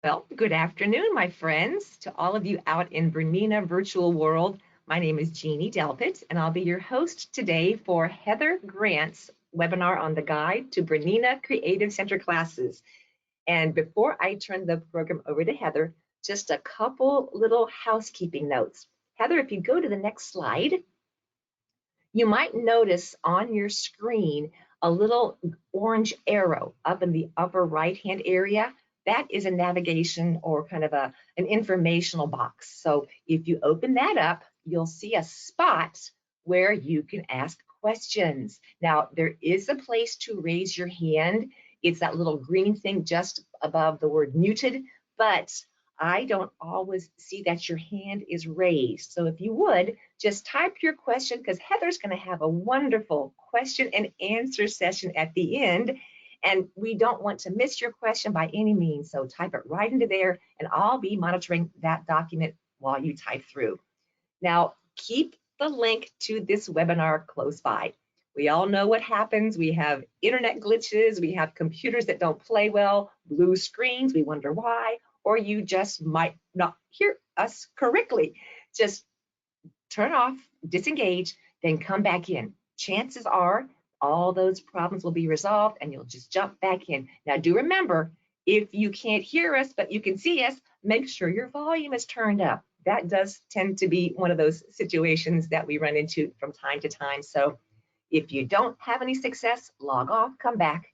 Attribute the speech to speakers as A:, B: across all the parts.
A: Well, good afternoon, my friends. To all of you out in Bernina virtual world, my name is Jeannie Delpit, and I'll be your host today for Heather Grant's webinar on the guide to Bernina Creative Center classes. And before I turn the program over to Heather, just a couple little housekeeping notes. Heather, if you go to the next slide, you might notice on your screen a little orange arrow up in the upper right-hand area. That is a navigation or kind of an informational box. So if you open that up, you'll see a spot where you can ask questions. Now, there is a place to raise your hand. It's that little green thing just above the word muted, but I don't always see that your hand is raised. So if you would, just type your question because Heather's going to have a wonderful question and answer session at the end. And we don't want to miss your question by any means. So type it right into there and I'll be monitoring that document while you type through. Now, keep the link to this webinar close by. We all know what happens. We have internet glitches. We have computers that don't play well, blue screens. We wonder why, or you just might not hear us correctly. Just turn off, disengage, then come back in. Chances are all those problems will be resolved and you'll just jump back in. Now do remember, if you can't hear us but you can see us, make sure your volume is turned up. That does tend to be one of those situations that we run into from time to time. So if you don't have any success, log off, come back,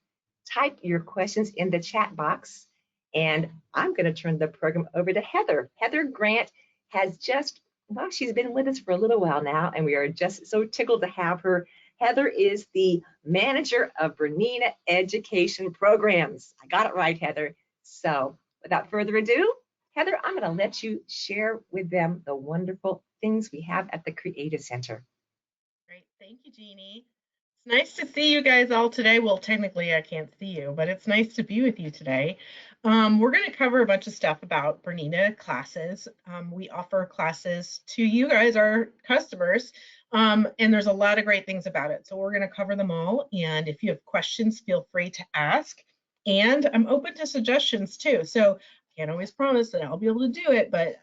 A: type your questions in the chat box, and I'm going to turn the program over to Heather. Heather Grant has just, well, she's been with us for a little while now, and we are just so tickled to have her. Heather is the manager of Bernina Education Programs. I got it right, Heather. So without further ado, Heather, I'm going to let you share with them the wonderful things we have at the Creative Center.
B: Great. Thank you, Jeannie. It's nice to see you guys all today. Well, technically I can't see you, but it's nice to be with you today. We're going to cover a bunch of stuff about Bernina classes. We offer classes to you guys, our customers, and there's a lot of great things about it. So we're going to cover them all. And if you have questions, feel free to ask. And I'm open to suggestions too. So I can't always promise that I'll be able to do it, but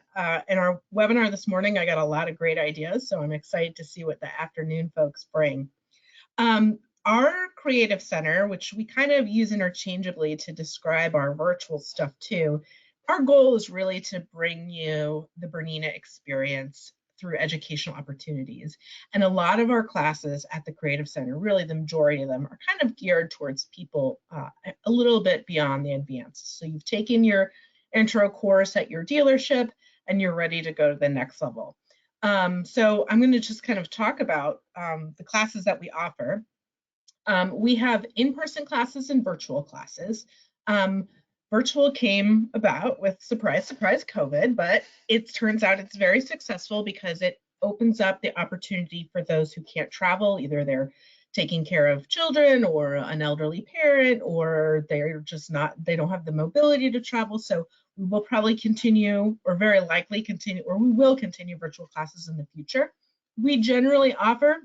B: in our webinar this morning, I got a lot of great ideas. So I'm excited to see what the afternoon folks bring. Our Creative Center, which we kind of use interchangeably to describe our virtual stuff too, our goal is really to bring you the Bernina experience through educational opportunities. And a lot of our classes at the Creative Center, really the majority of them, are kind of geared towards people a little bit beyond the advanced. So you've taken your intro course at your dealership and you're ready to go to the next level. So I'm going to just kind of talk about the classes that we offer. We have in-person classes and virtual classes. Virtual came about with, surprise, surprise, COVID, but it turns out it's very successful because it opens up the opportunity for those who can't travel. Either they're taking care of children or an elderly parent, or they're just not, they don't have the mobility to travel. So we will probably continue, or very likely continue, or we will continue virtual classes in the future. We generally offer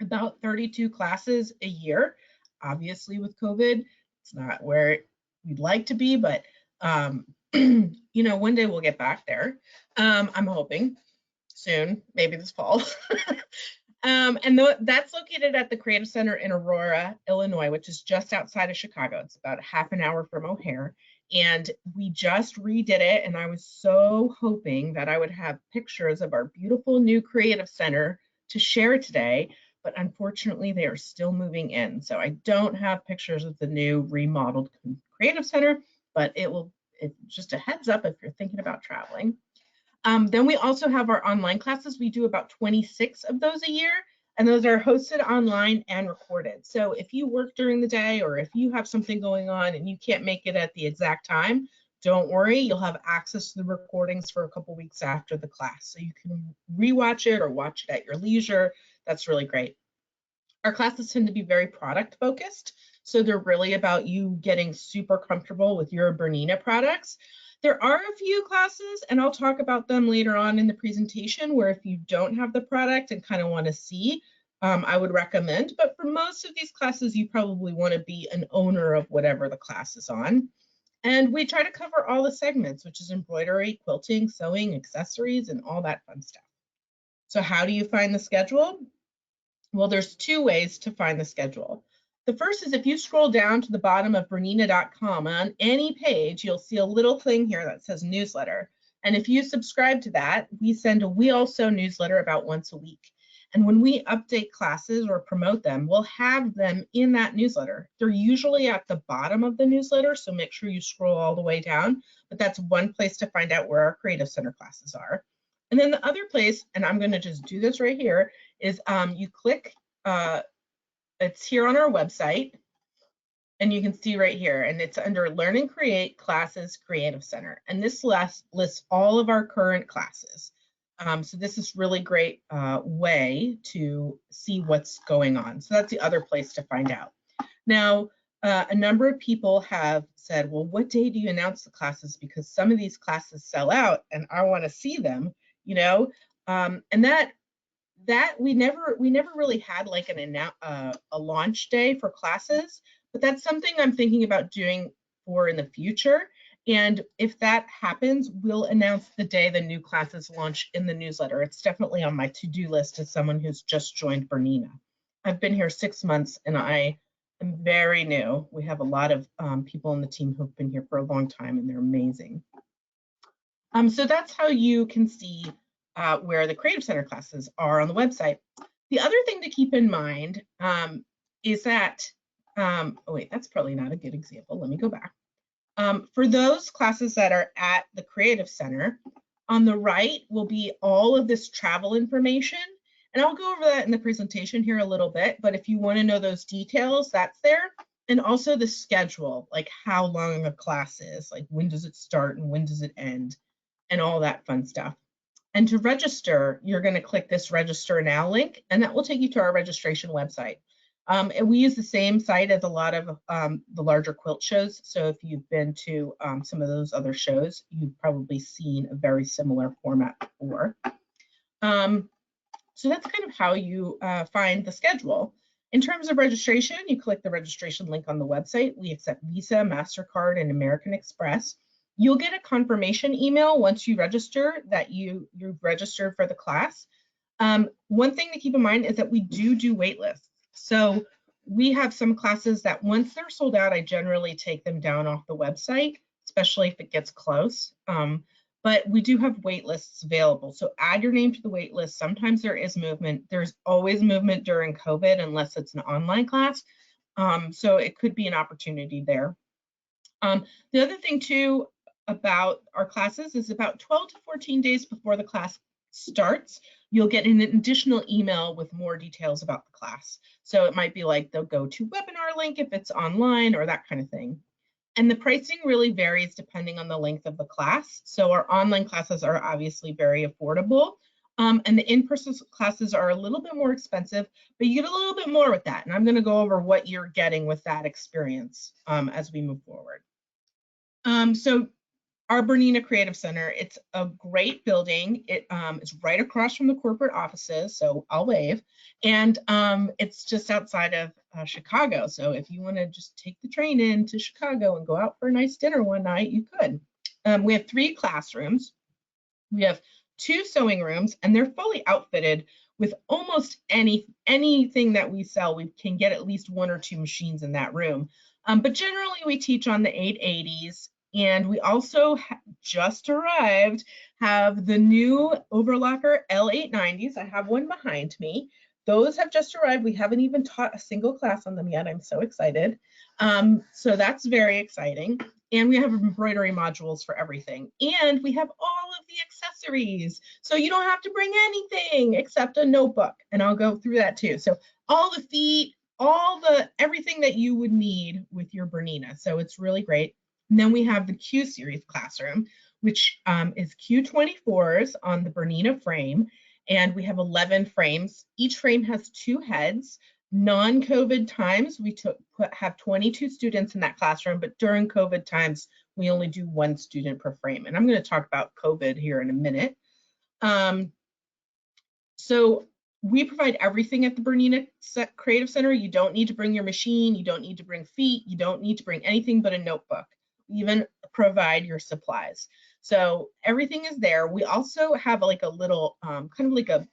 B: about 32 classes a year. Obviously with COVID, it's not where we'd like to be, but you know, one day we'll get back there. I'm hoping soon, maybe this fall. And that's located at the Creative Center in Aurora, Illinois, which is just outside of Chicago. It's about half an hour from O'Hare. And we just redid it, and I was so hoping that I would have pictures of our beautiful new Creative Center to share today, but unfortunately they are still moving in. So I don't have pictures of the new remodeled Creative Center, but it's just a heads up if you're thinking about traveling. Then we also have our online classes. We do about 26 of those a year, and those are hosted online and recorded. So if you work during the day or if you have something going on and you can't make it at the exact time, don't worry, you'll have access to the recordings for a couple weeks after the class. So you can rewatch it or watch it at your leisure. That's really great. Our classes tend to be very product focused. So they're really about you getting super comfortable with your Bernina products. There are a few classes, and I'll talk about them later on in the presentation, where if you don't have the product and kind of want to see, I would recommend. But for most of these classes, you probably want to be an owner of whatever the class is on. And we try to cover all the segments, which is embroidery, quilting, sewing, accessories, and all that fun stuff. So how do you find the schedule? Well, there's two ways to find the schedule. The first is if you scroll down to the bottom of BERNINA.com, on any page, you'll see a little thing here that says newsletter. And if you subscribe to that, we send a We All Sew newsletter about once a week. And when we update classes or promote them, we'll have them in that newsletter. They're usually at the bottom of the newsletter, so make sure you scroll all the way down. But that's one place to find out where our Creative Center classes are. And then the other place, and I'm going to just do this right here, is you click, it's here on our website, and you can see right here, and it's under Learn and Create Classes Creative Center. And this lists all of our current classes. So this is really great way to see what's going on. So that's the other place to find out. Now, a number of people have said, well, what day do you announce the classes? Because some of these classes sell out and I want to see them, you know, and that we never really had like a launch day for classes, but that's something I'm thinking about doing for in the future. And if that happens, we'll announce the day the new classes launch in the newsletter. It's definitely on my to-do list as someone who's just joined BERNINA. I've been here 6 months and I am very new. We have a lot of people on the team who've been here for a long time and they're amazing. So that's how you can see where the Creative Center classes are on the website. The other thing to keep in mind is that, oh wait, that's probably not a good example. Let me go back. For those classes that are at the Creative Center, on the right will be all of this travel information. And I'll go over that in the presentation here a little bit, but if you want to know those details, that's there. And also the schedule, like how long a class is, like when does it start and when does it end, and all that fun stuff. And to register, you're going to click this Register Now link, and that will take you to our registration website. And we use the same site as a lot of the larger quilt shows. So if you've been to some of those other shows, you've probably seen a very similar format before. So that's kind of how you find the schedule. In terms of registration, you click the registration link on the website. We accept Visa, MasterCard, and American Express. You'll get a confirmation email once you register that you've registered for the class. One thing to keep in mind is that we do waitlists. So we have some classes that once they're sold out, I generally take them down off the website, especially if it gets close. But we do have wait lists available. So add your name to the wait list. Sometimes there is movement. There's always movement during COVID unless it's an online class. So it could be an opportunity there. The other thing too about our classes is about 12 to 14 days before the class starts, you'll get an additional email with more details about the class. So it might be like the GoToWebinar link if it's online or that kind of thing. And the pricing really varies depending on the length of the class. So our online classes are obviously very affordable. And the in-person classes are a little bit more expensive, but you get a little bit more with that. And I'm going to go over what you're getting with that experience as we move forward. So our BERNINA Creative Center, it's a great building. It is right across from the corporate offices, so I'll wave. And it's just outside of Chicago. So if you want to just take the train into Chicago and go out for a nice dinner one night, you could. We have 3 classrooms. We have 2 sewing rooms, and they're fully outfitted with almost anything that we sell. We can get at least 1 or 2 machines in that room. But generally, we teach on the 880s. And we also just arrived, have the new overlocker L890s. I have one behind me. Those have just arrived. We haven't even taught a single class on them yet. I'm so excited. So that's very exciting. And we have embroidery modules for everything. And we have all of the accessories. So you don't have to bring anything except a notebook. And I'll go through that too. So all the feet, everything that you would need with your BERNINA. So it's really great. And then we have the Q series classroom, which is Q24s on the BERNINA frame. And we have 11 frames. Each frame has 2 heads. Non-COVID times, we have 22 students in that classroom, but during COVID times, we only do 1 student per frame. And I'm going to talk about COVID here in a minute. So we provide everything at the BERNINA Creative Center. You don't need to bring your machine. You don't need to bring feet. You don't need to bring anything but a notebook. even provide your supplies. So everything is there. We also have like a little kind of like a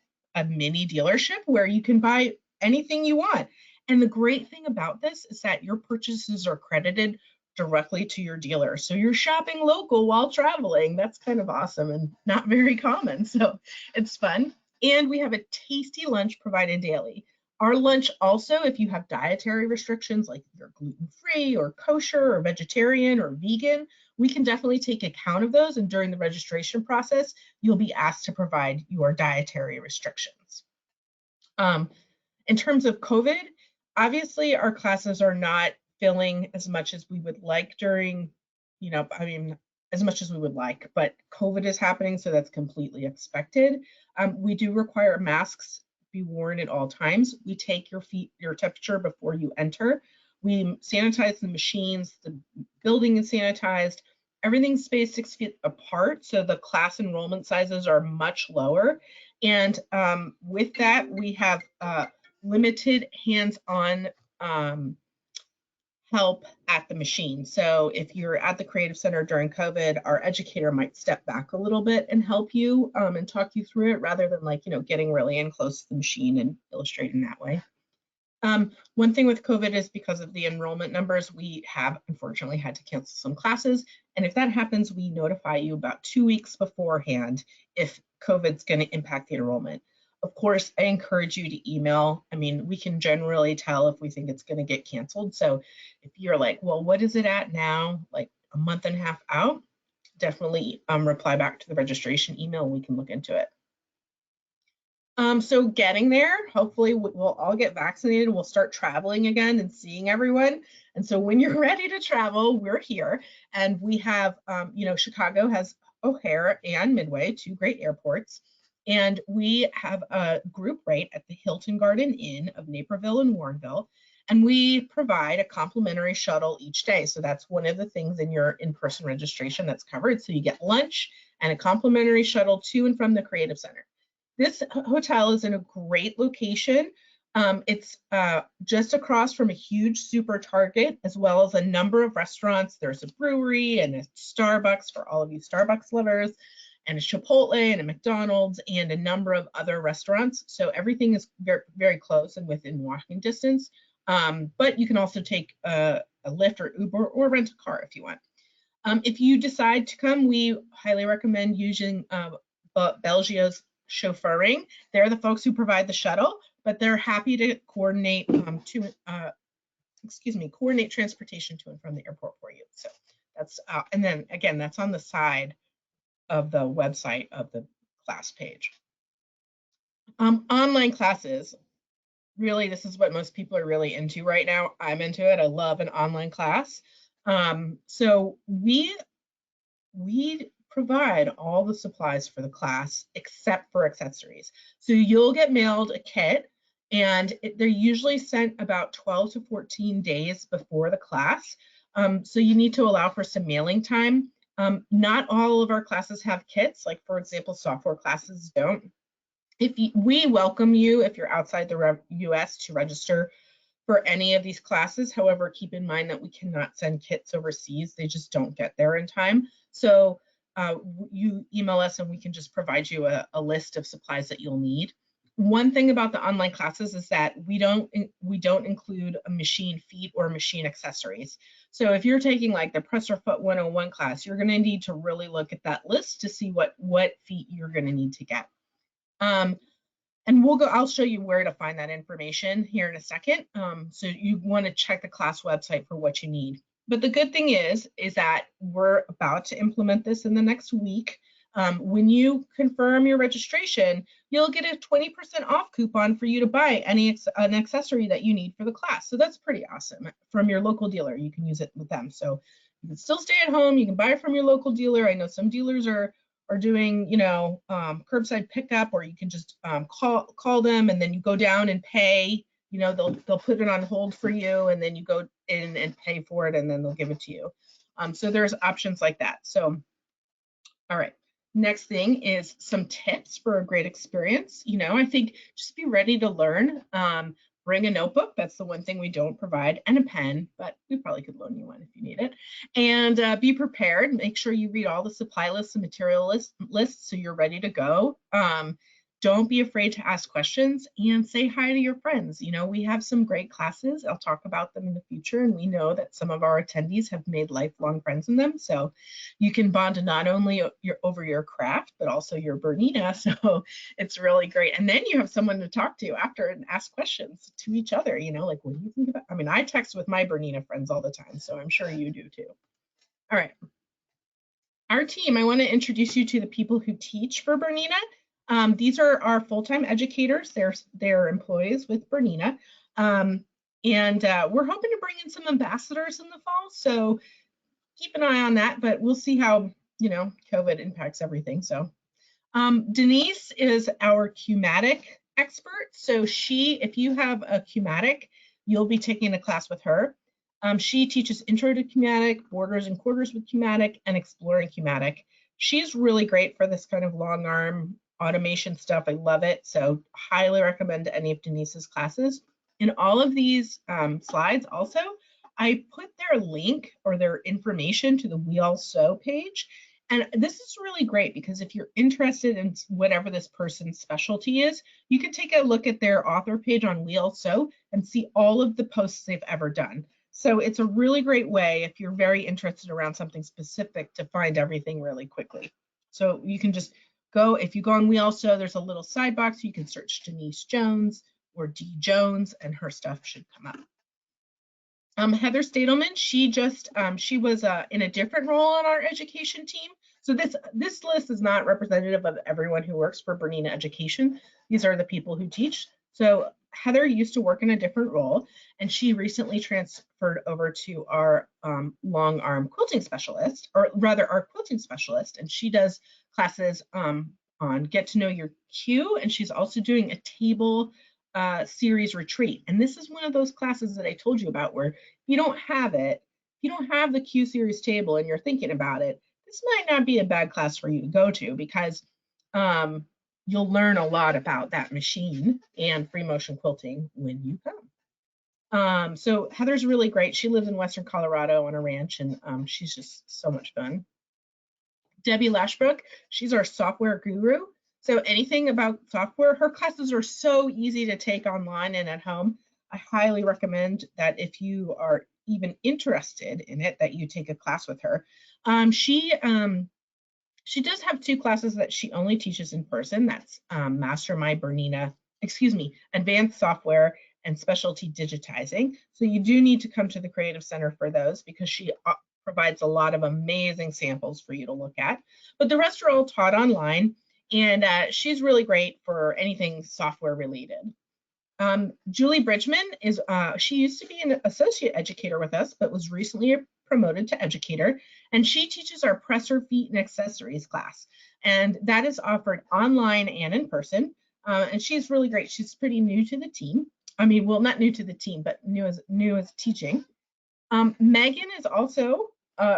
B: mini dealership where you can buy anything you want. And the great thing about this is that your purchases are credited directly to your dealer. So you're shopping local while traveling. That's kind of awesome and not very common. So it's fun. And we have a tasty lunch provided daily. Our lunch also, if you have dietary restrictions, like you're gluten-free or kosher or vegetarian or vegan, we can definitely take account of those. And during the registration process, you'll be asked to provide your dietary restrictions. In terms of COVID, obviously our classes are not filling as much as we would like during, as much as we would like, but COVID is happening, so that's completely expected. We do require masks be worn at all times. We take your temperature before you enter. We sanitize the machines, the building is sanitized, everything's spaced 6 feet apart, so the class enrollment sizes are much lower. And with that, we have limited hands-on help at the machine. So if you're at the Creative Center during COVID, our educator might step back a little bit and help you and talk you through it rather than getting really in close to the machine and illustrating that way. One thing with COVID is because of the enrollment numbers, we have unfortunately had to cancel some classes. And if that happens, we notify you about 2 weeks beforehand if COVID's going to impact the enrollment. Of course, I encourage you to email. I mean, we can generally tell if we think it's going to get canceled. So if you're like, well, what is it at now? Like a month and a half out, definitely reply back to the registration email. We can look into it. So getting there, hopefully we'll all get vaccinated. We'll start traveling again and seeing everyone. And so when you're ready to travel, we're here. And we have, Chicago has O'Hare and Midway, 2 great airports. And we have a group rate at the Hilton Garden Inn of Naperville and Warrenville. And we provide a complimentary shuttle each day. So that's one of the things in your in-person registration that's covered. So you get lunch and a complimentary shuttle to and from the Creative Center. This hotel is in a great location. It's just across from a huge super Target, as well as a number of restaurants. There's a brewery and a Starbucks for all of you Starbucks lovers, and a Chipotle and a McDonald's and a number of other restaurants. So everything is very, very close and within walking distance. But you can also take a Lyft or Uber or rent a car if you want. If you decide to come, we highly recommend using Belgio's chauffeuring. They're the folks who provide the shuttle, but they're happy to coordinate coordinate transportation to and from the airport for you. So that's and then again, that's on the side of the website of the class page. Online classes. Really, this is what most people are really into right now. I'm into it. I love an online class. So we provide all the supplies for the class except for accessories. So you'll get mailed a kit, and they're usually sent about 12 to 14 days before the class. So you need to allow for some mailing time. Not all of our classes have kits, like for example, software classes don't. We welcome you if you're outside the US to register for any of these classes. However, keep in mind that we cannot send kits overseas. They just don't get there in time. So you email us and we can just provide you a list of supplies that you'll need. One thing about the online classes is that we don't include a machine feet or machine accessories. So if you're taking like the Presser Foot 101 class, you're going to need to really look at that list to see what feet you're going to need to get. And I'll show you where to find that information here in a second. So you want to check the class website for what you need. But the good thing is that we're about to implement this in the next week. When you confirm your registration, you'll get a 20% off coupon for you to buy an accessory that you need for the class. So that's pretty awesome. From your local dealer, you can use it with them. So you can still stay at home. You can buy it from your local dealer. I know some dealers are doing, curbside pickup, or you can just call them and then you go down and pay. They'll put it on hold for you, and then you go in and pay for it, and then they'll give it to you. So there's options like that. So, all right. Next thing is some tips for a great experience. I think just be ready to learn. Bring a notebook. That's the one thing we don't provide, and a pen, but we probably could loan you one if you need it. And be prepared. Make sure you read all the supply lists and material lists so you're ready to go. Don't be afraid to ask questions and say hi to your friends. You know, we have some great classes. I'll talk about them in the future, and we know that some of our attendees have made lifelong friends in them. So you can bond not only over your craft, but also your Bernina. So it's really great. And then you have someone to talk to after and ask questions to each other, you know, like, what do you think about? I mean, I text with my Bernina friends all the time, so I'm sure you do too. All right. Our team, I want to introduce you to the people who teach for Bernina. These are our full-time educators. They're employees with Bernina. We're hoping to bring in some ambassadors in the fall, so keep an eye on that, but we'll see how, you know, COVID impacts everything. So Denise is our Cumatic expert. So if you have a Cumatic, you'll be taking a class with her. She teaches Intro to Cumatic, Borders and Quarters with Cumatic, and Exploring Cumatic. She's really great for this kind of long arm automation stuff. I love it. So highly recommend any of Denise's classes. In all of these slides also, I put their link or their information to the We All Sew page. And this is really great because if you're interested in whatever this person's specialty is, you can take a look at their author page on We All Sew and see all of the posts they've ever done. So it's a really great way if you're very interested around something specific to find everything really quickly. So you can just go, if you go on We All Sew, there's a little side box, you can search Denise Jones or D Jones and her stuff should come up. Heather Stadelman, she was in a different role on our education team. So this list is not representative of everyone who works for Bernina Education. These are the people who teach. So Heather used to work in a different role, and she recently transferred over to our long arm quilting specialist, or rather our quilting specialist, and she does classes on Get to Know Your Q, and she's also doing a table series retreat. And this is one of those classes that I told you about where if you don't have it, if you don't have the Q series table and you're thinking about it, this might not be a bad class for you to go to because you'll learn a lot about that machine and free motion quilting when you come. So Heather's really great. She lives in Western Colorado on a ranch, and she's just so much fun. Debbie Lashbrook, she's our software guru. So anything about software, her classes are so easy to take online and at home. I highly recommend that if you are even interested in it, that you take a class with her. She does have 2 classes that she only teaches in person. That's Master My Bernina, Advanced Software and Specialty Digitizing. So you do need to come to the Creative Center for those because she provides a lot of amazing samples for you to look at. But the rest are all taught online, and she's really great for anything software related. Julie Bridgman she used to be an associate educator with us, but was recently promoted to educator, and she teaches our presser, feet, and accessories class. And that is offered online and in person. And she's really great. She's pretty new to the team. I mean, well, not new to the team, but new as teaching. Megan is also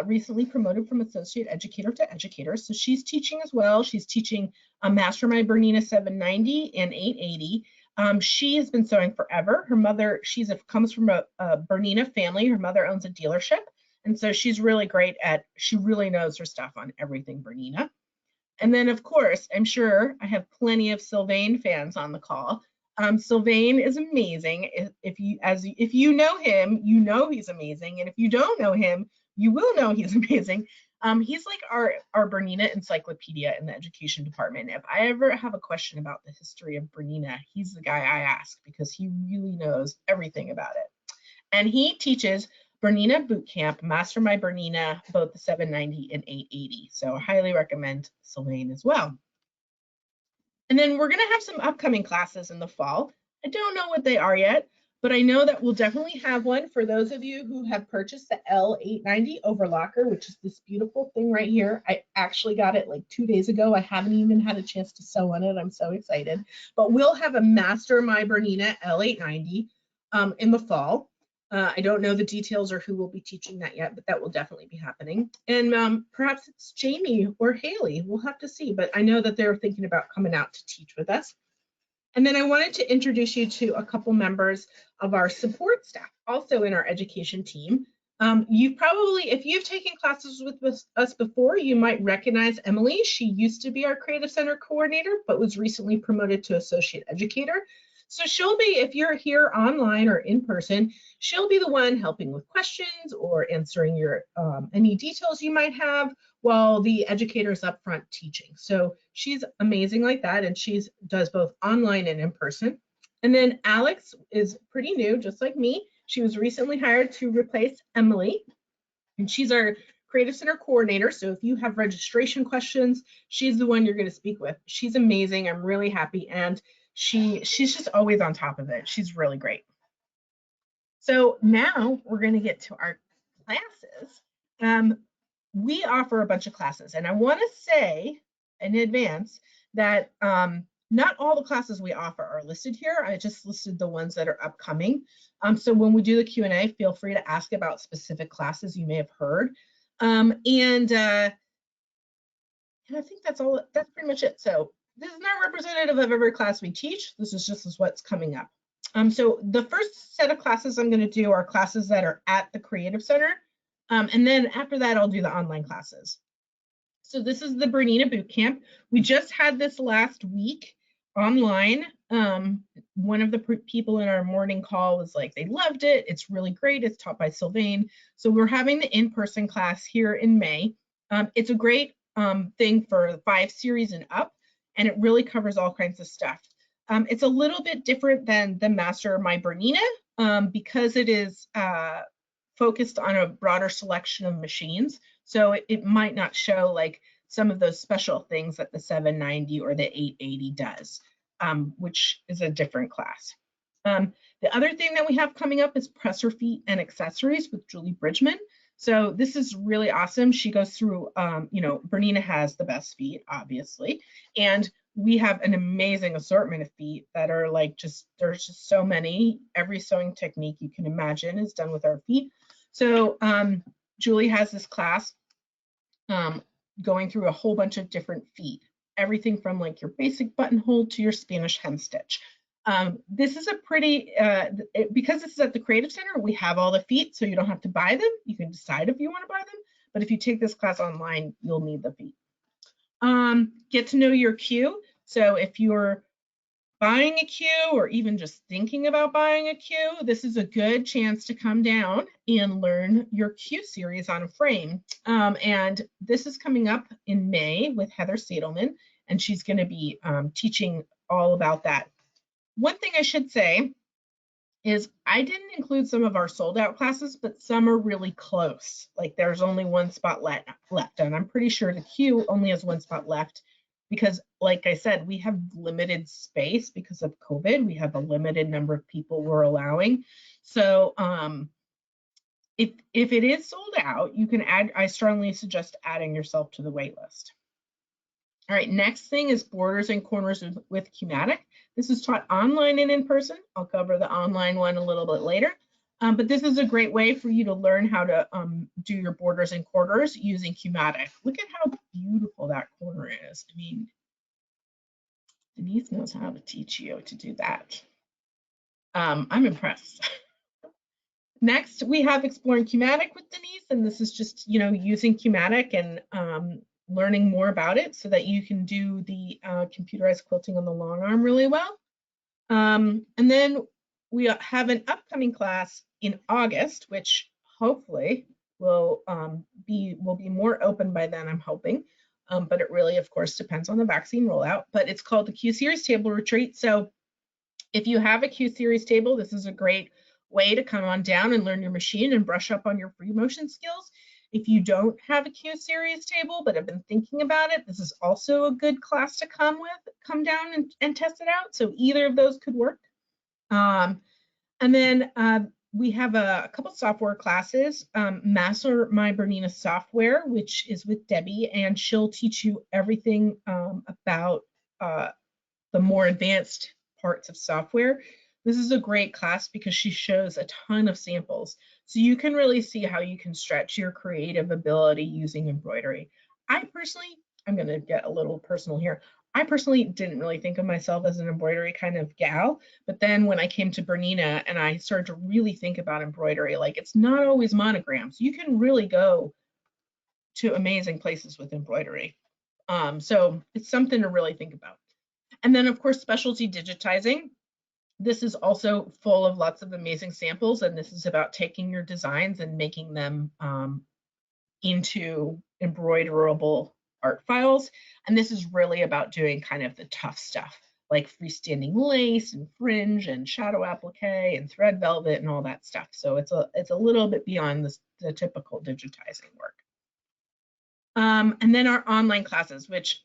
B: recently promoted from associate educator to educator. So she's teaching as well. She's teaching Master My Bernina 790 and 880. She has been sewing forever. Her mother, comes from a Bernina family. Her mother owns a dealership. And so she's really great she really knows her stuff on everything Bernina. And then, of course, I'm sure I have plenty of Sylvain fans on the call. Sylvain is amazing. If you know him, you know he's amazing. And if you don't know him, you will know he's amazing. He's like our Bernina encyclopedia in the education department. If I ever have a question about the history of Bernina, he's the guy I ask because he really knows everything about it. And he teaches Bernina Bootcamp, Master My Bernina, both the 790 and 880. So I highly recommend Sylvain as well. And then we're going to have some upcoming classes in the fall. I don't know what they are yet, but I know that we'll definitely have one for those of you who have purchased the L890 overlocker, which is this beautiful thing right here. I actually got it like 2 days ago. I haven't even had a chance to sew on it. I'm so excited. But we'll have a Master My Bernina L890 in the fall. I don't know the details or who will be teaching that yet, but that will definitely be happening. And perhaps it's Jamie or Haley. We'll have to see, but I know that they're thinking about coming out to teach with us. And then I wanted to introduce you to a couple members of our support staff, also in our education team. You've probably, if you've taken classes with us before, you might recognize Emily. She used to be our Creative Center coordinator, but was recently promoted to associate educator. So she'll be, if you're here online or in person, she'll be the one helping with questions or answering your any details you might have while the educator's up front teaching. So she's amazing like that, and she does both online and in person. And then Alex is pretty new, just like me. She was recently hired to replace Emily, and she's our Creative Center coordinator. So if you have registration questions, she's the one you're going to speak with. She's amazing. I'm really happy, and she's just always on top of it. She's really great. So now we're going to get to our classes. We offer a bunch of classes, and I want to say in advance that not all the classes we offer are listed here. I just listed the ones that are upcoming. So when we do the Q&A, feel free to ask about specific classes you may have heard. And I think that's all. That's pretty much it. So this is not representative of every class we teach. This is just what's coming up. So the first set of classes I'm going to do are classes that are at the Creative Center. And then after that, I'll do the online classes. So this is the BERNINA Bootcamp. We just had this last week online. One of the people in our morning call was like, they loved it. It's really great. It's taught by Sylvain. So we're having the in-person class here in May. It's a great thing for 5 series and up, and it really covers all kinds of stuff. It's a little bit different than the Master My BERNINA because it is focused on a broader selection of machines. So it might not show like some of those special things that the 790 or the 880 does, which is a different class. The other thing that we have coming up is presser feet and accessories with Julie Bridgman. So this is really awesome. She goes through, BERNINA has the best feet, obviously, and we have an amazing assortment of feet that are like there's just so many. Every sewing technique you can imagine is done with our feet. So Julie has this class going through a whole bunch of different feet, everything from like your basic buttonhole to your Spanish hem stitch. This is a pretty, because this is at the Creative Center, we have all the feet, so you don't have to buy them. You can decide if you want to buy them, but if you take this class online, you'll need the feet. Get to know your queue. So if you're buying a queue or even just thinking about buying a queue, this is a good chance to come down and learn your queue series on a frame. And this is coming up in May with Heather Sadelman, and she's going to be teaching all about that. One thing I should say is I didn't include some of our sold out classes, but some are really close. Like there's only one spot left, and I'm pretty sure the queue only has one spot left because, like I said, we have limited space because of COVID. We have a limited number of people we're allowing. So if it is sold out, you can add, I strongly suggest adding yourself to the wait list. All right, next thing is borders and corners with Cumatic. This is taught online and in person. I'll cover the online one a little bit later. But this is a great way for you to learn how to do your borders and corners using Cumatic. Look at how beautiful that corner is. I mean, Denise knows how to teach you to do that. I'm impressed. Next, we have Exploring Cumatic with Denise, and this is just, using Cumatic and learning more about it so that you can do the computerized quilting on the long arm really well. And then we have an upcoming class in August, which hopefully will be more open by then, I'm hoping. But it really, of course, depends on the vaccine rollout. But it's called the Q Series Table Retreat. So if you have a Q Series table, this is a great way to come on down and learn your machine and brush up on your free motion skills. If you don't have a Q Series table but have been thinking about it, this is also a good class to come down and test it out. So either of those could work. And then we have a couple software classes, Master My BERNINA Software, which is with Debbie, and she'll teach you everything about the more advanced parts of software. This is a great class because she shows a ton of samples. So you can really see how you can stretch your creative ability using embroidery. I personally, I'm going to get a little personal here. I personally didn't really think of myself as an embroidery kind of gal, but then when I came to Bernina and I started to really think about embroidery, like it's not always monograms. You can really go to amazing places with embroidery. So it's something to really think about. And then of course, specialty digitizing. This is also full of lots of amazing samples, and this is about taking your designs and making them into embroiderable art files. And this is really about doing kind of the tough stuff, like freestanding lace and fringe and shadow applique and thread velvet and all that stuff. So it's a little bit beyond the typical digitizing work. And then our online classes, which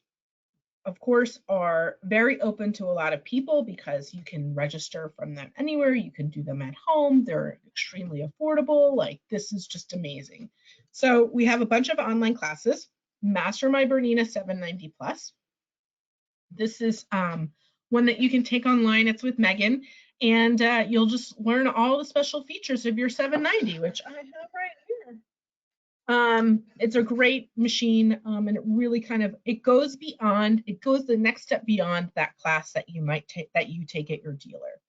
B: of course are very open to a lot of people because you can register from them anywhere. You can do them at home. They're extremely affordable. Like this is just amazing. So we have a bunch of online classes. Master My Bernina 790 Plus. This is one that you can take online. It's with Megan, and you'll just learn all the special features of your 790, which I have right here. It's a great machine, and it really kind of, it goes the next step beyond that class that you might take, that you take at your dealer.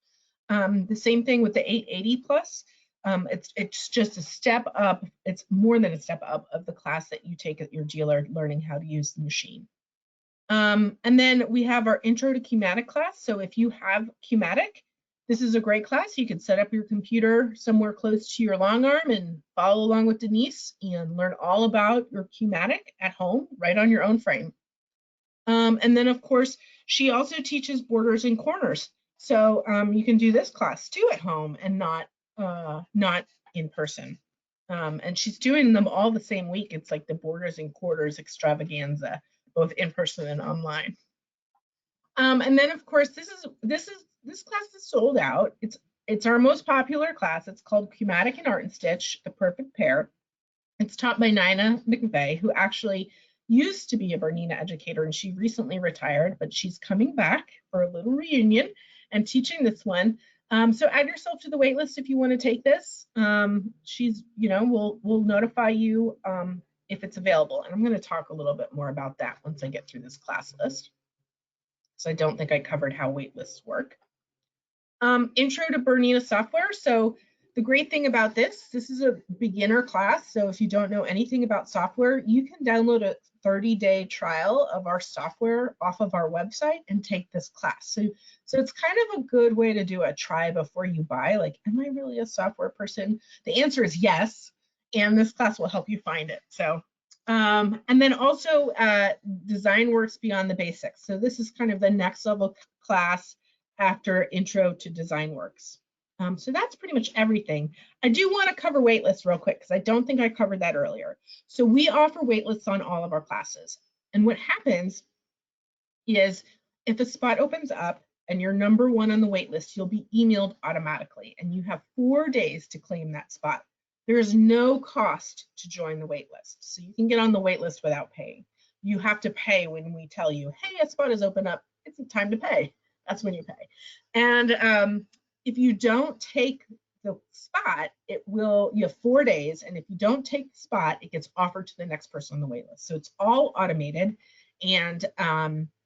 B: The same thing with the 880 plus. It's just a step up. It's more than a step up of the class that you take at your dealer, learning how to use the machine. And then we have our intro to Qmatic class. So if you have Qmatic, this is a great class. You can set up your computer somewhere close to your long arm and follow along with Denise and learn all about your Qmatic at home, right on your own frame. And then of course, she also teaches borders and corners. So you can do this class too at home and not in person. And she's doing them all the same week. It's like the borders and quarters extravaganza, both in person and online. And then of course, this class is sold out. It's our most popular class. It's called Qmatic and Art and Stitch, the perfect pair. It's taught by Nina McVeigh, who actually used to be a Bernina educator, and she recently retired, but she's coming back for a little reunion and teaching this one. So add yourself to the wait list if you want to take this. She's, we'll notify you if it's available. And I'm going to talk a little bit more about that once I get through this class list. So I don't think I covered how wait lists work. Intro to Bernina software. So the great thing about this is a beginner class. So if you don't know anything about software, you can download a 30-day trial of our software off of our website and take this class. So it's kind of a good way to do a try before you buy. Like, am I really a software person? The answer is yes, and this class will help you find it. So, and then also Design Works Beyond the Basics. So this is kind of the next level class after Intro to Design Works. So that's pretty much everything. I do want to cover waitlists real quick because I don't think I covered that earlier. So we offer waitlists on all of our classes. And what happens is if a spot opens up and you're number one on the waitlist, you'll be emailed automatically and you have 4 days to claim that spot. There is no cost to join the waitlist. So you can get on the waitlist without paying. You have to pay when we tell you, hey, a spot is open up. It's time to pay. That's when you pay. And if you don't take the spot, you have 4 days. And if you don't take the spot, it gets offered to the next person on the wait list. So it's all automated. And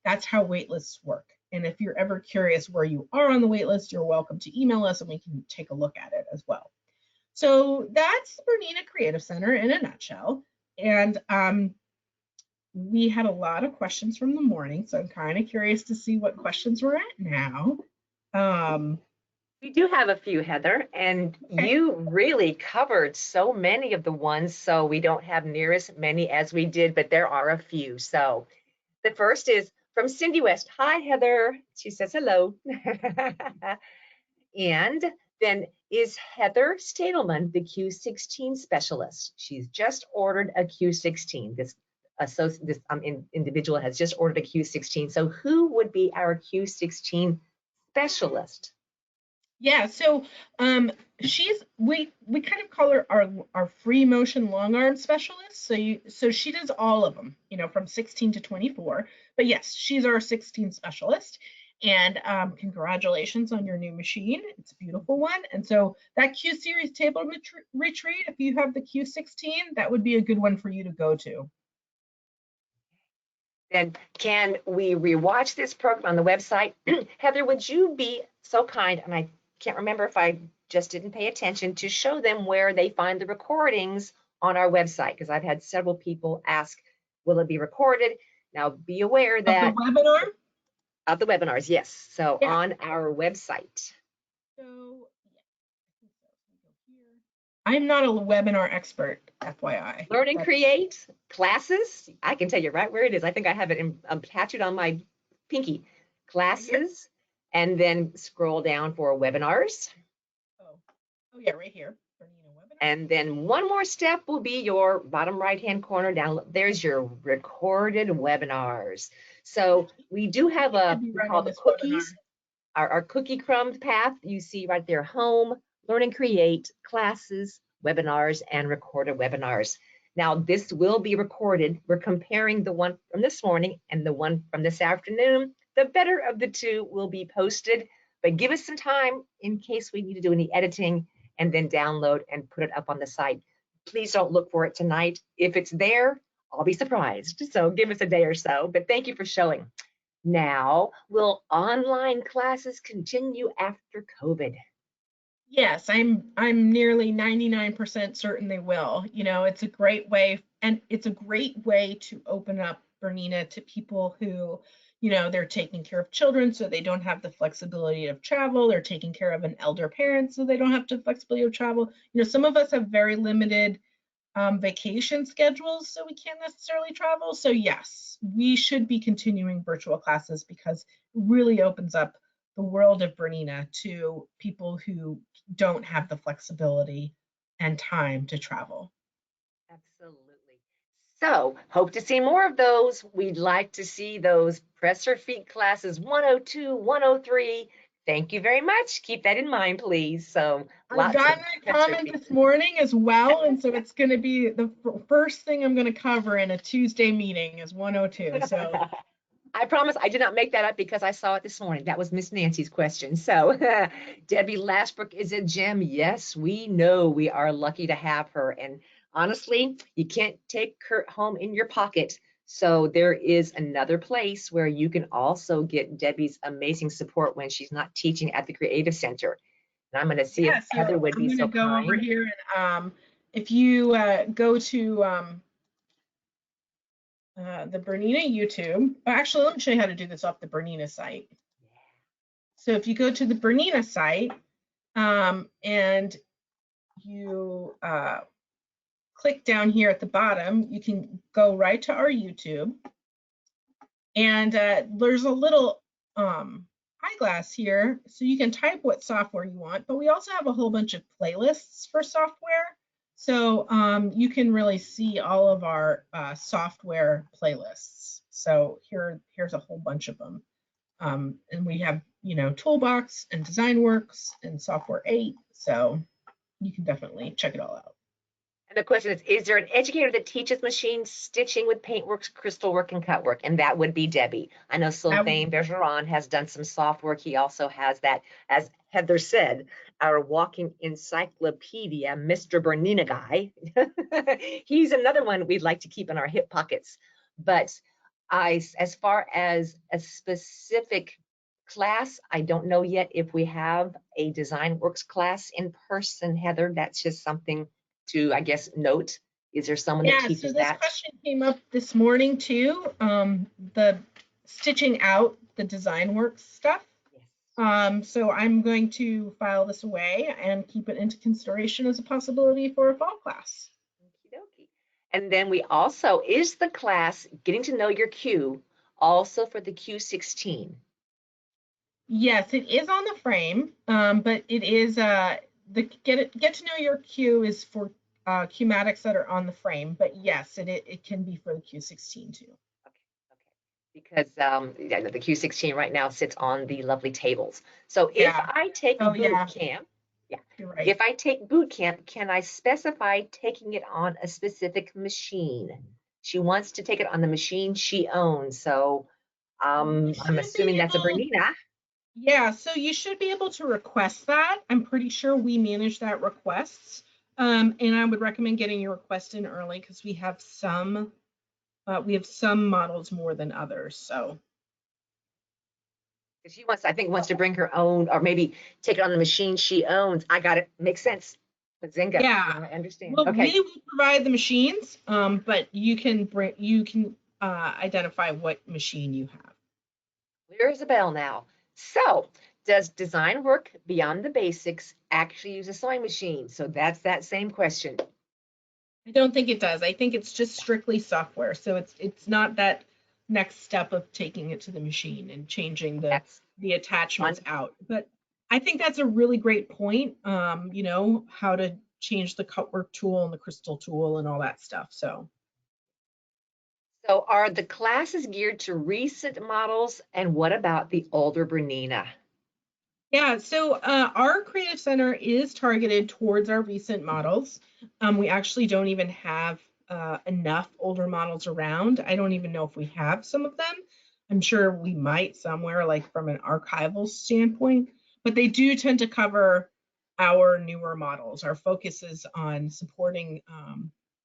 B: that's how wait lists work. And if you're ever curious where you are on the wait list, you're welcome to email us and we can take a look at it as well. So that's the Bernina Creative Center in a nutshell. And we had a lot of questions from the morning. So I'm kind of curious to see what questions we're at now.
A: We do have a few, Heather, and
B: Okay.
A: you really covered so many of the ones, so we don't have near as many as we did, but there are a few. So the first is from Cindy West. Hi, Heather. She says hello. And then is Heather Stadelman the Q16 specialist? She's just ordered a Q16. This individual has just ordered a Q16. So who would be our Q16 specialist?
B: Yeah, so we kind of call her our free motion long arm specialist. So she does all of them, from 16 to 24. But yes, she's our 16 specialist. And congratulations on your new machine. It's a beautiful one. And so that Q series table retreat, if you have the Q16, that would be a good one for you to go to.
A: Then can we rewatch this program on the website? Heather, would you be so kind, and I can't remember if I just didn't pay attention, to show them where they find the recordings on our website? Because I've had several people ask, will it be recorded? Now, be aware
B: Of the
A: that
B: webinar?
A: of the webinars, yes. So
B: Yeah.
A: on our website.
B: So, yeah. I'm not a webinar expert, FYI.
A: Learn and Create Classes. I can tell you right where it is. I think I have it tattooed on my pinky. Classes, and then scroll down for webinars.
B: Oh yeah, right here.
A: And then one more step will be your bottom right-hand corner down. There's your recorded webinars. So we do have we call the cookies, our cookie crumb path. You see right there, home, learn and create, classes, webinars, and recorded webinars. Now this will be recorded. We're comparing the one from this morning and the one from this afternoon. The better of the two will be posted, but give us some time in case we need to do any editing and then download and put it up on the site. Please don't look for it tonight. If it's there, I'll be surprised. So give us a day or so, but thank you for showing. Now, will online classes continue after COVID?
B: Yes, I'm nearly 99% certain they will. You know, it's a great way, and it's a great way to open up Bernina to people who, you know, they're taking care of children, so they don't have the flexibility of travel. They're taking care of an elder parent, so they don't have the flexibility of travel. You know, some of us have very limited vacation schedules, so we can't necessarily travel. So yes, we should be continuing virtual classes because it really opens up the world of Bernina to people who don't have the flexibility and time to travel.
A: Absolutely. So, hope to see more of those. We'd like to see those Press Your Feet classes 102, 103. Thank you very much. Keep that in mind, please. So,
B: I've
A: lots
B: gotten
A: of
B: a
A: press your
B: comment
A: feet.
B: this morning as well, and so it's going to be the first thing I'm going to cover in a Tuesday meeting is 102. So
A: I promise I did not make that up because I saw it this morning. That was Miss Nancy's question. So Debbie Lashbrook is a gem. Yes, we know we are lucky to have her. And honestly, you can't take her home in your pocket. So there is another place where you can also get Debbie's amazing support when she's not teaching at the Creative Center. And I'm going to see if
B: yeah,
A: Heather
B: so
A: would
B: I'm
A: be
B: going to
A: so
B: go over
A: kind.
B: here and if you go to the Bernina YouTube. Actually, let me show you how to do this off the Bernina site. So if you go to the Bernina site and you click down here at the bottom, you can go right to our YouTube. And there's a little eyeglass here, so you can type what software you want, but we also have a whole bunch of playlists for software. So you can really see all of our software playlists. So here's a whole bunch of them. And we have, you know, Toolbox and DesignWorks and Software 8. So you can definitely check it all out.
A: And the question is there an educator that teaches machine stitching with paintworks, crystal work, and cut work? And that would be Debbie. I know Sylvain Bergeron has done some soft work. He also has that, as Heather said, our walking encyclopedia, Mr. Bernina guy. He's another one we'd like to keep in our hip pockets. But as far as a specific class, I don't know yet if we have a Design Works class in person, Heather. That's just something to, I guess, note. Is there someone that teaches
B: so this question came up this morning too. The stitching out the design work stuff. Yes. So I'm going to file this away and keep it into consideration as a possibility for a fall class.
A: Okey-dokey. And then we also, is the class Getting to Know Your Q also for the Q16?
B: Yes, it is on the frame, but it is the get to know your Q is for Qmatics that are on the frame. But yes, it can be for the Q16 too.
A: Okay. Because the Q16 right now sits on the lovely tables. So if I take boot camp,
B: you're right.
A: If I take boot camp, can I specify taking it on a specific machine? She wants to take it on the machine she owns. So I'm assuming that's a Bernina.
B: Yeah, so you should be able to request that. I'm pretty sure we manage that requests. And I would recommend getting your request in early because we have some We have some models more than others. So
A: She wants, I think, wants to bring her own, or maybe take it on the machine she owns. I got it. Makes sense. Bazinga.
B: yeah,
A: Now I understand.
B: well,
A: Okay.
B: we will provide the machines, but you can identify what machine you have.
A: There's a bell now. So, does design work beyond the basics actually use a sewing machine? So that's that same question.
B: I don't think it does. I think it's just strictly software. So it's not that next step of taking it to the machine and changing
A: That's
B: the attachments
A: on.
B: out. But I think that's a really great point. How to change the cutwork tool and the crystal tool and all that stuff. So
A: So, are the classes geared to recent models? And what about the older Bernina?
B: yeah, so our creative center is targeted towards our recent models. We actually don't even have enough older models around. I don't even know if we have some of them. I'm sure we might somewhere, like from an archival standpoint, but they do tend to cover our newer models. Our focus is on supporting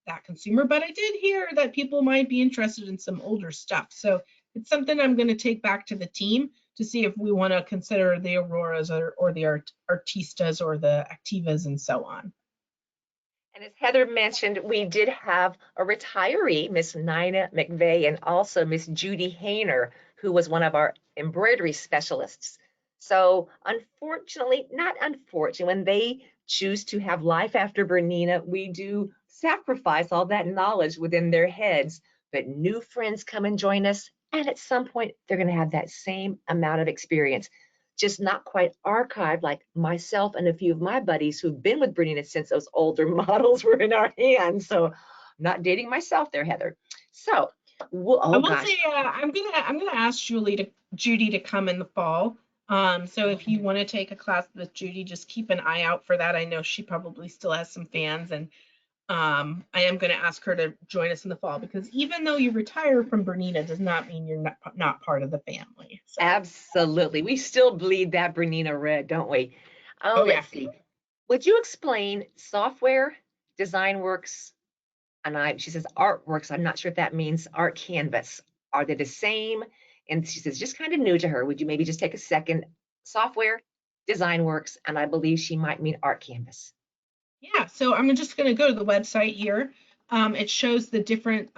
B: that consumer, but I did hear that people might be interested in some older stuff. So it's something I'm going to take back to the team to see if we want to consider the Auroras or the Artistas or the Activas and so on.
A: And as Heather mentioned, we did have a retiree, Miss Nina McVeigh, and also Miss Judy Hayner, who was one of our embroidery specialists. So, unfortunately, not unfortunately, when they choose to have life after Bernina, we do sacrifice all that knowledge within their heads. But new friends come and join us, and at some point, they're going to have that same amount of experience, just not quite archived like myself and a few of my buddies who've been with Bernina since those older models were in our hands. So, I'm not dating myself there, Heather. So,
B: I
A: oh
B: will
A: gosh,
B: say I'm gonna ask Judy to come in the fall. So if you want to take a class with Judy, just keep an eye out for that. I know she probably still has some fans, and I am going to ask her to join us in the fall because even though you retire from Bernina, does not mean you're not part of the family. So,
A: absolutely. We still bleed that Bernina red, don't we? Oh,
B: oh yeah.
A: let's see. Would you explain software, design works, and she says artworks. I'm not sure if that means art canvas. Are they the same? And she says, just kind of new to her. Would you maybe just take a second? Software, design works, and I believe she might mean art canvas.
B: Yeah, so I'm just going to go to the website here. It shows the different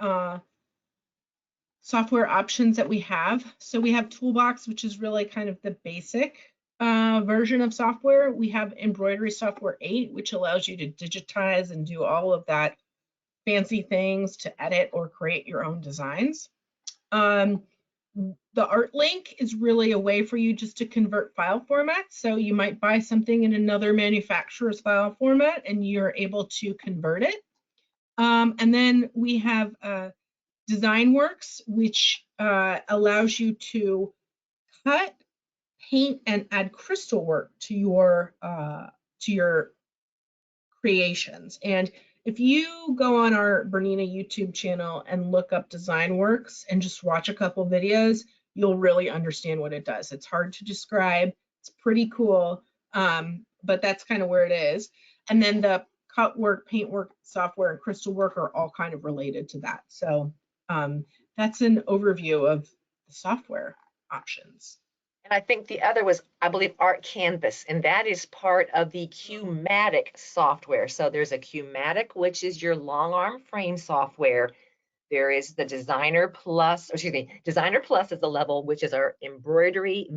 B: software options that we have. So we have Toolbox, which is really kind of the basic version of software. We have Embroidery Software 8, which allows you to digitize and do all of that fancy things to edit or create your own designs. The Art Link is really a way for you just to convert file formats. So you might buy something in another manufacturer's file format and you're able to convert it. And then we have DesignWorks, which allows you to cut, paint, and add crystal work to your creations. And if you go on our Bernina YouTube channel and look up DesignWorks and just watch a couple videos, you'll really understand what it does. It's hard to describe. It's pretty cool, but that's kind of where it is. And then the cut work, paint work, software, and crystal work are all kind of related to that. So that's an overview of the software options.
A: And I think the other was, I believe, Art Canvas, and that is part of the Qmatic software. So there's a Qmatic, which is your long arm frame software. There is the Designer Plus, or excuse me, Designer Plus is the level, which is our Embroidery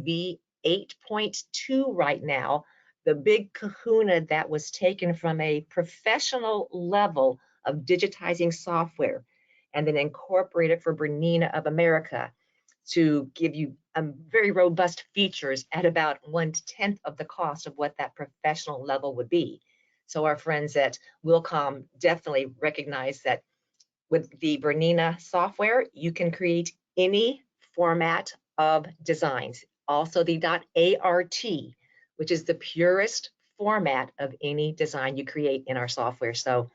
A: V8.2 right now, the big kahuna that was taken from a professional level of digitizing software and then incorporated for Bernina of America to give you very robust features at about 1/10 of the cost of what that professional level would be. So our friends at Wilcom definitely recognize that with the Bernina software, you can create any format of designs. Also the .art, which is the purest format of any design you create in our software. So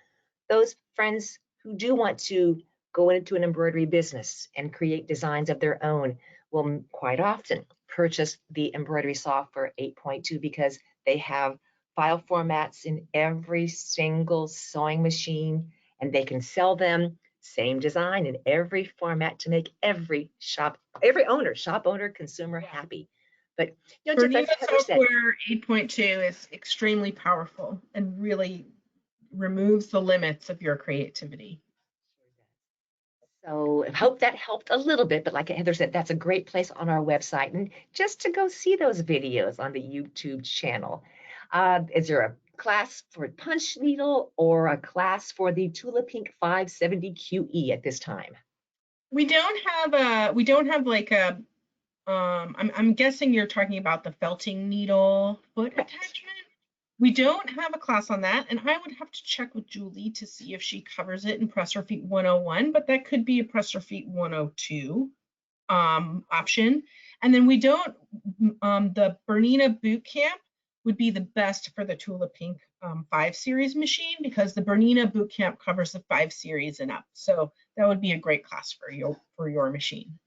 A: those friends who do want to go into an embroidery business and create designs of their own will quite often purchase the embroidery software 8.2 because they have file formats in every single sewing machine and they can sell them Same design in every format to make every owner, shop owner, consumer happy. But just as
B: Bernina
A: Heather said,
B: Software 8.2 is extremely powerful and really removes the limits of your creativity.
A: so I hope that helped a little bit. But like Heather said, that's a great place on our website, and just to go see those videos on the YouTube channel. Is there a class for punch needle or a class for the Tula Pink 570 QE at this time?
B: We don't have like a I'm guessing you're talking about the felting needle foot
A: Correct.
B: attachment. We don't have a class on that, and I would have to check with Julie to see if she covers it in Presser Feet 101, but that could be a Presser Feet 102 option. And then we don't, the Bernina Boot Camp would be the best for the Tula Pink 5 Series machine because the Bernina Boot Camp covers the 5 Series and up. So that would be a great class for your machine.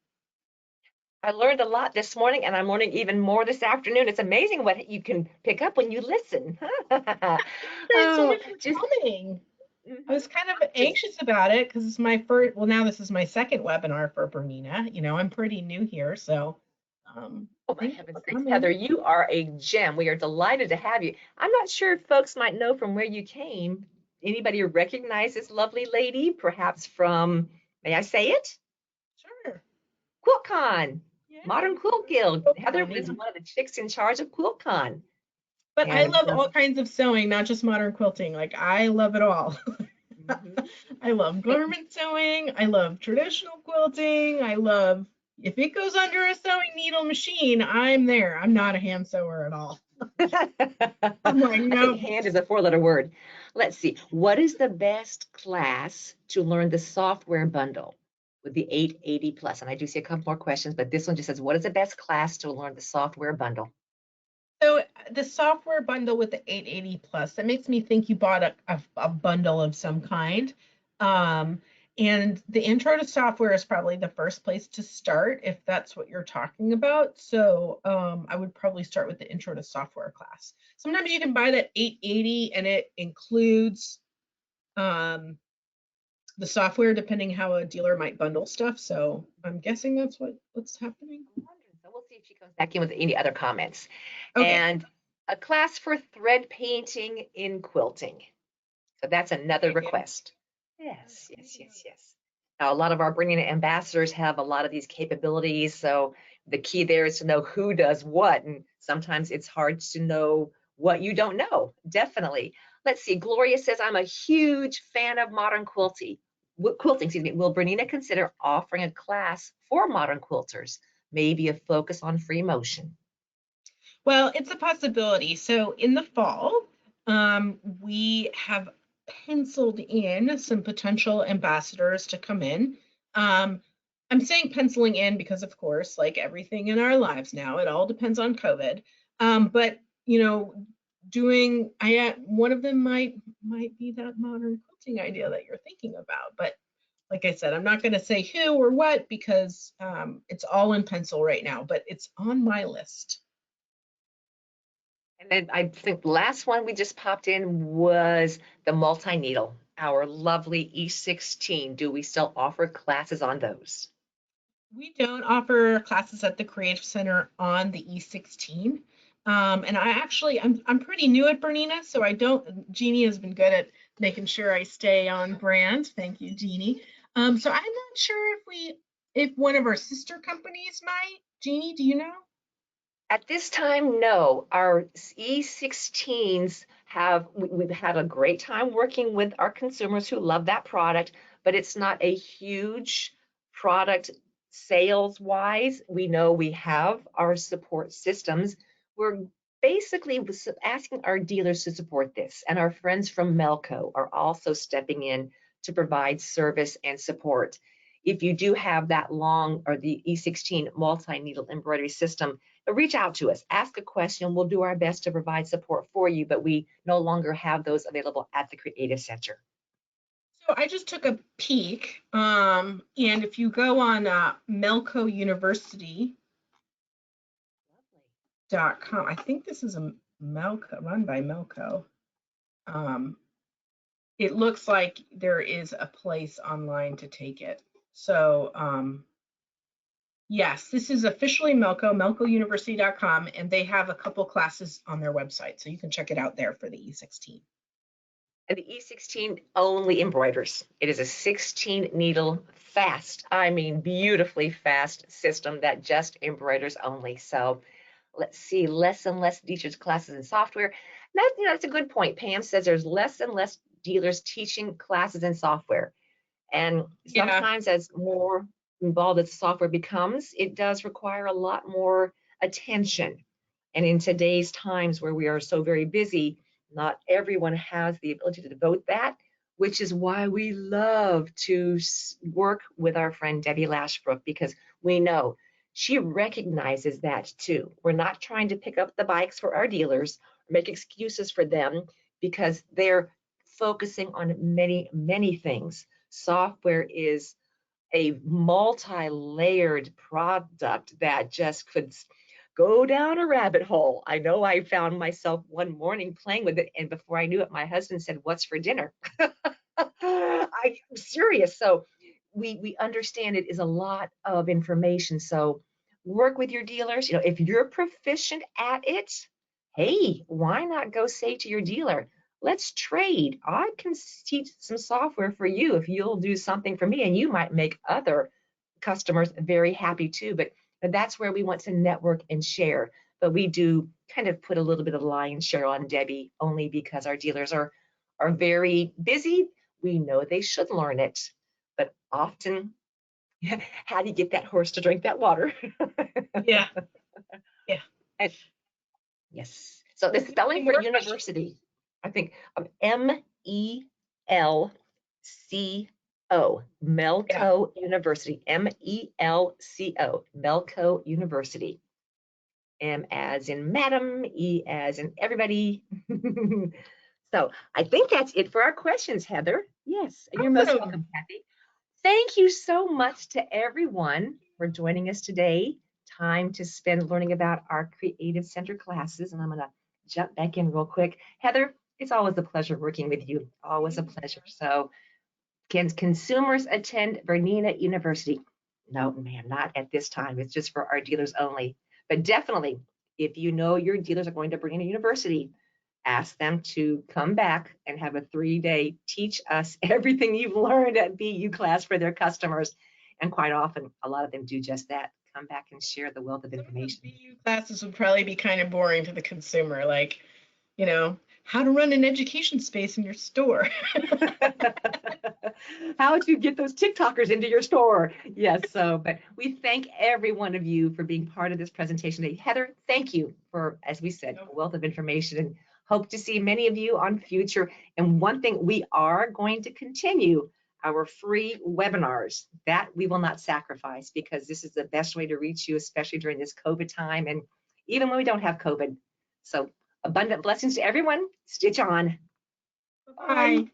A: I learned a lot this morning, and I'm learning even more this afternoon. It's amazing what you can pick up when you listen.
B: Thanks so
A: Oh,
B: much for
A: just
B: coming. I
A: mhm,
B: was kind of
A: just
B: anxious about it because it's my first, well, now this is my second webinar for Bernina. I'm pretty new here, so
A: oh my
B: thank you
A: heavens
B: for
A: sakes, Heather,
B: coming.
A: you are a gem. We are delighted to have you. I'm not sure if folks might know from where you came. Anybody recognize this lovely lady? Perhaps from, may I say it?
B: Sure.
A: QuiltCon,
B: Yeah,
A: Modern Quilt Guild. Heather
B: yeah.
A: is one of the chicks in charge of QuiltCon.
B: But I
A: And
B: love all kinds of sewing, not just modern quilting. Like I love it all.
A: mhm.
B: I love garment sewing. I love traditional quilting. I love if it goes under a sewing needle machine, I'm there. I'm not a hand sewer at all. I'm like,
A: I think
B: nope.
A: hand is a four-letter word. Let's see. What is the best class to learn the software bundle with the 880 plus? And I do see a couple more questions, but this one just says, what is the best class to learn the software bundle?
B: So the software bundle with the 880 plus, that makes me think you bought a bundle of some kind. Um, and the intro to software is probably the first place to start if that's what you're talking about. So I would probably start with the intro to software class. Sometimes you can buy that 880 and it includes um, the software depending how a dealer might bundle stuff. So I'm guessing that's what's happening.
A: So we'll see if she comes back in with any other comments.
B: Okay.
A: And a class for thread painting in quilting. So that's another
B: Idea.
A: request. Yes, yes, yes, yes. Now, a lot of our bringing ambassadors have a lot of these capabilities. So the key there is to know who does what. And sometimes it's hard to know what you don't know. Definitely. Let's see. Gloria says, I'm a huge fan of modern quilting, excuse me. Will Bernina consider offering a class for modern quilters? Maybe a focus on free motion.
B: Well, it's a possibility. So in the fall, we have penciled in some potential ambassadors to come in. I'm saying penciling in because, of course, like everything in our lives now, it all depends on COVID. But doing, one of them might be that modern quilting idea that you're thinking about. But like I said, I'm not going to say who or what because it's all in pencil right now. But it's on my list.
A: And then I think the last one we just popped in was the multi-needle, our lovely E16. Do we still offer classes on those?
B: We don't offer classes at the Creative Center on the E16. And I'm pretty new at Bernina, so I don't, Jeannie has been good at making sure I stay on brand. Thank you, Jeannie. So I'm not sure if one of our sister companies might. Jeannie, do you know?
A: At this time, no. Our E16s we've had a great time working with our consumers who love that product, but it's not a huge product sales wise. We know we have our support systems. We're basically asking our dealers to support this, and our friends from Melco are also stepping in to provide service and support. If you do have that long or the E16 multi-needle embroidery system, reach out to us, ask a question. We'll do our best to provide support for you, but we no longer have those available at the Creative Center.
B: So I just took a peek, and if you go on melcouniversity.com, I think this is a Melco run by Melco. Um, it looks like there is a place online to take it. So yes, this is officially Melco, melcouniversity.com, and they have a couple classes on their website, so you can check it out there for the E16.
A: And the E16 only embroiders. It is a 16 needle fast, I mean beautifully fast system that just embroiders only. So let's see, less and less teachers classes in software. That's a good point. Pam says there's less and less dealers teaching classes in software. And
B: Yeah,
A: sometimes as more involved as software becomes, it does require a lot more attention. And in today's times where we are so very busy, not everyone has the ability to devote that, which is why we love to work with our friend Debbie Lashbrook, because we know she recognizes that too. We're not trying to pick up the bikes for our dealers or make excuses for them because they're focusing on many, many things. Software is a multi-layered product that just could go down a rabbit hole. I know I found myself one morning playing with it, and before I knew it, my husband said, "What's for dinner?" I'm serious. So we understand it is a lot of information. So work with your dealers. If you're proficient at it, hey, why not go say to your dealer, let's trade. I can teach some software for you if you'll do something for me, and you might make other customers very happy too. But that's where we want to network and share. But we do kind of put a little bit of lion's share on Debbie only because our dealers are very busy. We know they should learn it, but often, how do you get that horse to drink that water?
B: yeah, yeah.
A: And yes. So the spelling
B: Any
A: for
B: more questions?
A: university, I think MELCO,
B: Yeah.
A: Melco University, MELCO, Melco University. M as in madam, E as in everybody. So I think that's it for our questions, Heather. Yes, and you're most
B: Awesome.
A: welcome, Kathy. Thank you so much to everyone for joining us today. Time to spend learning about our Creative Center classes. And I'm going to jump back in real quick. Heather, it's always a pleasure working with you. Always a pleasure. So, can consumers attend Bernina University? No, ma'am, not at this time. It's just for our dealers only. But definitely, if you know your dealers are going to Bernina University, ask them to come back and have a 3-day teach us everything you've learned at BU class for their customers. And quite often, a lot of them do just that. Come back and share the wealth of
B: Some of those
A: information.
B: BU classes would probably be kind of boring to the consumer, like, how to run an education space in your store.
A: How to get those TikTokers into your store. Yes, but we thank every one of you for being part of this presentation today. Heather, thank you for, as we said, a wealth of information, and hope to see many of you on future. And one thing, we are going to continue our free webinars. That we will not sacrifice, because this is the best way to reach you, especially during this COVID time, and even when we don't have COVID. So abundant blessings to everyone. Stitch on. Bye.
B: Bye.